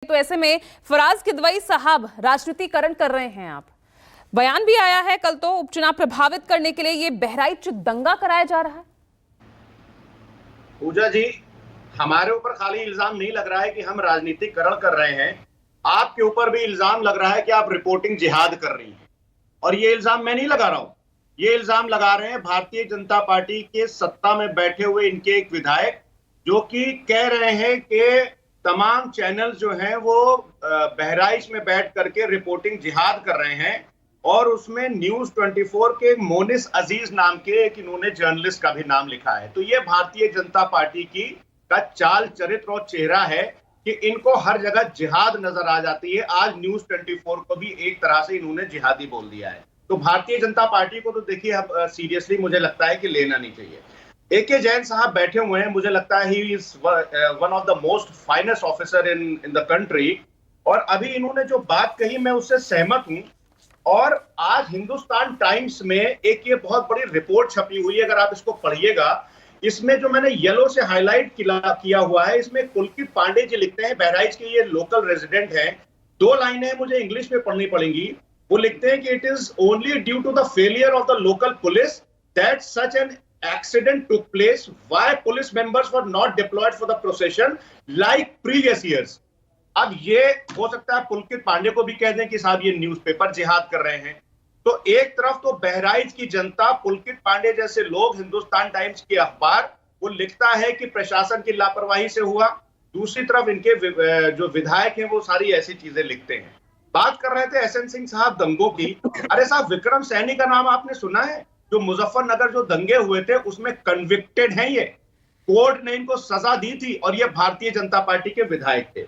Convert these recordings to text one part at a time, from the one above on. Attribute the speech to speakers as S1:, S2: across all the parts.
S1: तो ऐसे में फराज किदवई साहब राजनीतिकरण कर रहे हैं। आप बयान भी आया है कल, तो उपचुनाव प्रभावित करने के लिए ये बहराइच दंगा कराया जा रहा है।
S2: पूजा जी, हमारे ऊपर खाली इल्जाम नहीं लग रहा है कि हम राजनीतिकरण कर रहे हैं, आपके ऊपर भी इल्जाम लग रहा है कि आप रिपोर्टिंग जिहाद कर रही हैं। और ये इल्जाम मैं नहीं लगा रहा हूं, ये इल्जाम लगा रहे हैं भारतीय जनता पार्टी के सत्ता में बैठे हुए इनके एक विधायक, जो कि कह रहे हैं कि तमाम चैनल जो हैं वो बहराइच में बैठ करके रिपोर्टिंग जिहाद कर रहे हैं। और उसमें न्यूज 24 के मोनिस अजीज नाम के एक इन्होंने जर्नलिस्ट का भी नाम लिखा है। तो ये भारतीय जनता पार्टी की का चाल चरित्र और चेहरा है कि इनको हर जगह जिहाद नजर आ जाती है। आज न्यूज 24 को भी एक तरह से इन्होंने जिहादी बोल दिया है। तो भारतीय जनता पार्टी को तो देखिए अब सीरियसली मुझे लगता है कि लेना नहीं चाहिए। AK जैन साहब बैठे हुए हैं, मुझे लगता है he is one of the most finest officer in the country. और अभी इन्होंने जो बात कही मैं उससे सहमत हूं। और आज हिंदुस्तान टाइम्स में एक ये बहुत बड़ी रिपोर्ट छपी हुई है, अगर आप इसको पढ़िएगा, इसमें जो मैंने येलो से हाईलाइट किया हुआ है, इसमें पुलकित पांडे जी लिखते हैं, बहराइच के ये लोकल रेजिडेंट हैं। 2 लाइनें मुझे इंग्लिश में पढ़नी पड़ेंगी। वो लिखते हैं कि it is only due to the failure of the local police that such an accident took place, why police members were not deployed for the procession like previous years। अब ये हो सकता है पुलकित पांडे को भी कह दें कि साहब ये न्यूज़पेपर जिहाद कर रहे हैं। तो एक तरफ तो बहराइच की जनता, पुलकित पांडे जैसे लोग, हिंदुस्तान टाइम्स की अखबार, वो लिखता है कि प्रशासन की लापरवाही से हुआ। दूसरी तरफ इनके जो विधायक हैं वो सारी ऐसी चीजें लिखते हैं। बात कर रहे थे SN सिंह साहब दंगों की। अरे साहब, विक्रम सैनी का नाम आपने सुना है? जो मुजफ्फरनगर जो दंगे हुए थे उसमें कन्विक्टेड हैं ये, कोर्ट ने इनको सजा दी थी और ये भारतीय जनता पार्टी के विधायक थे।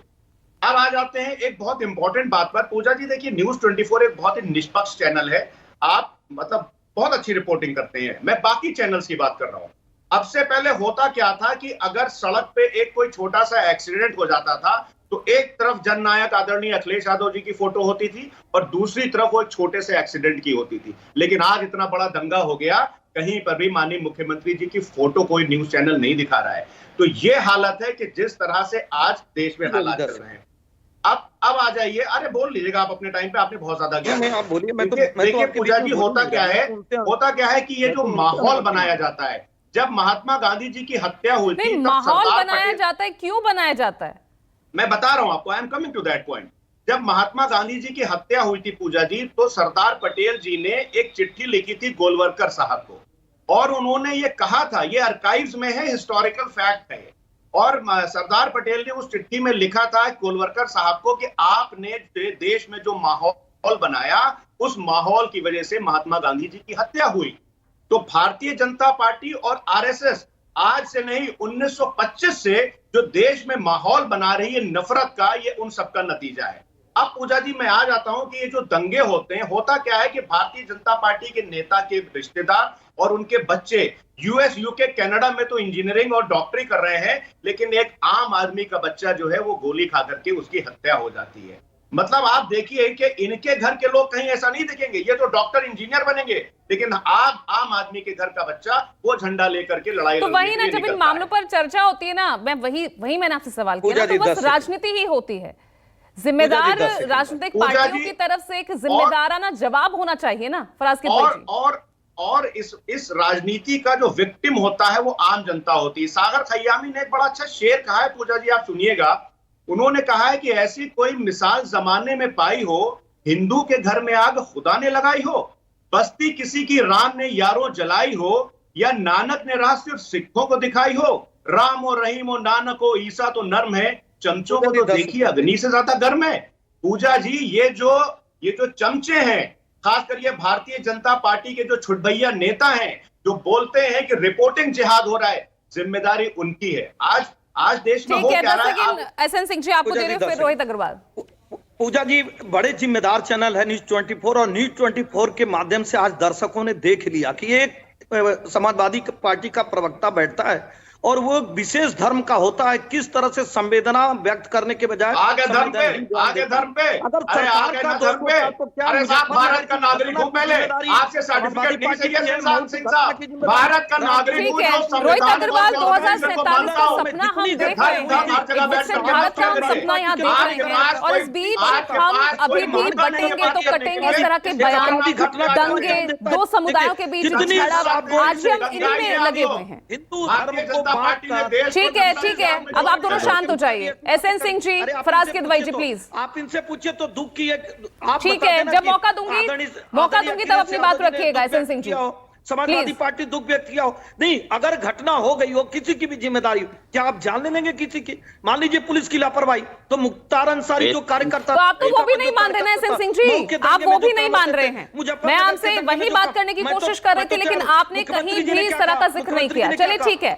S2: अब आ जाते हैं एक बहुत इंपॉर्टेंट बात पर। पूजा जी देखिए, न्यूज 24 एक बहुत ही निष्पक्ष चैनल है। आप मतलब बहुत अच्छी रिपोर्टिंग करते हैं। मैं बाकी चैनल्स की बात कर रहा हूं। अब से पहले होता क्या था कि अगर सड़क पे एक कोई छोटा सा एक्सीडेंट हो जाता था तो एक तरफ जननायक आदरणीय अखिलेश यादव जी की फोटो होती थी और दूसरी तरफ वो एक छोटे से एक्सीडेंट की होती थी। लेकिन आज इतना बड़ा दंगा हो गया, कहीं पर भी माननीय मुख्यमंत्री जी की फोटो कोई न्यूज चैनल नहीं दिखा रहा है। तो ये हालत है कि जिस तरह से आज देश में हालात चल रहे हैं। अब आ जाइए। अरे बोल लीजिएगा आप अपने टाइम पे, आपने बहुत ज्यादा किया।
S3: आप बोलिए।
S2: देखिए पूजा जी, होता क्या है कि ये जो माहौल बनाया जाता है, जब महात्मा गांधी जी की हत्या हुई थी,
S1: माहौल बनाया जाता है, क्यों बनाया जाता है
S2: मैं बता रहा हूं आपको। I am coming to that point. जब महात्मा गांधी जी की हत्या हुई थी पूजा जी, तो सरदार पटेल जी ने एक चिट्ठी लिखी थी गोलवलकर साहब को, और उन्होंने ये कहा था, ये आर्काइव्स में है, हिस्टोरिकल फैक्ट है। और सरदार पटेल ने उस चिट्ठी में लिखा था गोलवलकर साहब को कि आपने देश में जो माहौल बनाया, उस माहौल की वजह से महात्मा गांधी जी की हत्या हुई। तो भारतीय जनता पार्टी और RSS आज से नहीं, 1925 से जो देश में माहौल बना रही है नफरत का, ये उन सबका नतीजा है। अब पूजा जी मैं आ जाता हूं कि ये जो दंगे होते हैं, होता क्या है कि भारतीय जनता पार्टी के नेता के रिश्तेदार और उनके बच्चे US, UK, कनाडा में तो इंजीनियरिंग और डॉक्टरी कर रहे हैं, लेकिन एक आम आदमी का बच्चा जो है वो गोली खा करके उसकी हत्या हो जाती है। मतलब आप देखिए कि इनके घर के लोग कहीं ऐसा नहीं देखेंगे, ये तो डॉक्टर इंजीनियर बनेंगे, लेकिन आप आम आदमी के घर का बच्चा वो झंडा लेकर के लड़ाई
S1: तो वही ना, जब इन मामलों पर चर्चा होती है ना, मैं वही मैंने आपसे सवाल किया ना, तो बस राजनीति ही होती है। जिम्मेदार राजनीतिक पार्टियों की तरफ से एक जिम्मेदाराना जवाब होना चाहिए ना फराज किदवई।
S2: और इस राजनीति का जो विक्टिम होता है वो आम जनता होती है। सागर खयामी ने एक बड़ा अच्छा शेर कहा है पूजा जी, आप सुनिएगा। उन्होंने कहा है कि ऐसी कोई मिसाल जमाने में पाई हो, हिंदू के घर में आग खुदा ने लगाई हो, बस्ती किसी की राम ने यारों जलाई हो, या नानक ने राह सिर्फ सिखों को दिखाई हो। राम और रहीम और नानक हो, ईसा तो नर्म है, चमचों को तो देखिए अग्नि से ज्यादा गर्म है। पूजा जी, ये जो चमचे हैं, खासकर ये भारतीय जनता पार्टी के जो छुटभैया नेता हैं, जो बोलते हैं कि रिपोर्टिंग जिहाद हो रहा है, जिम्मेदारी उनकी है। आज देश में हो क्या रहा है।
S1: SN सिंह जी आपको दे रहे हो, फिर रोहित अग्रवाल।
S3: पूजा जी, बड़े जिम्मेदार चैनल है न्यूज 24, और न्यूज 24 के माध्यम से आज दर्शकों ने देख लिया कि एक समाजवादी पार्टी का प्रवक्ता बैठता है, और वो विशेष धर्म का होता है, किस तरह से संवेदना व्यक्त करने के बजाय
S2: आगे धर्म पे, आगे धर्म पे, अरे आगे ना धर्म पे, अरे साहब भारत का नागरिक हूं पहले, आपसे सर्टिफिकेट नहीं चाहिए सुशांत सिंह साहब, भारत का नागरिक हूं जो
S1: रोहित अग्रवाल 2047 का सपना हम देख रहे हैं, विकसित भारत का हम सपना यहाँ देख रहे हैं, और इस बीच हम अभी भी बटेंगे तो कटेंगे इस तरह के बयान, दंगे, दो समुदायों के बीच झड़प, आज भी हम इन्हीं में लगे हुए हैं।
S3: हिंदू धर्म को बांट कर,
S1: ठीक है, ठीक है, अब आप दोनों शांत हो जाइए। S N Singh ji, Faraz Kidwai ji, please.
S3: आप इनसे पूछिए तो दुख की एक,
S1: ठीक है, जब मौका दूंगी तब अपनी बात रखिएगा। एसएन सिंह जी,
S3: समाजवादी पार्टी दुख व्यक्त किया हो, नहीं अगर घटना हो गई हो, किसी की भी जिम्मेदारी हो, क्या आप जान लेंगे किसी की? मान लीजिए पुलिस की लापरवाही, तो मुख्तार अंसारी जो कार्यकर्ता,
S1: तो आप तो वो भी नहीं मान रहे हैं एसएन सिंह जी, आप वो भी नहीं मान रहे हैं। मैं आपसे वही बात करने की कोशिश कर रही थी, लेकिन आपने कहीं भी इस तरह का जिक्र नहीं किया। चलिए ठीक है,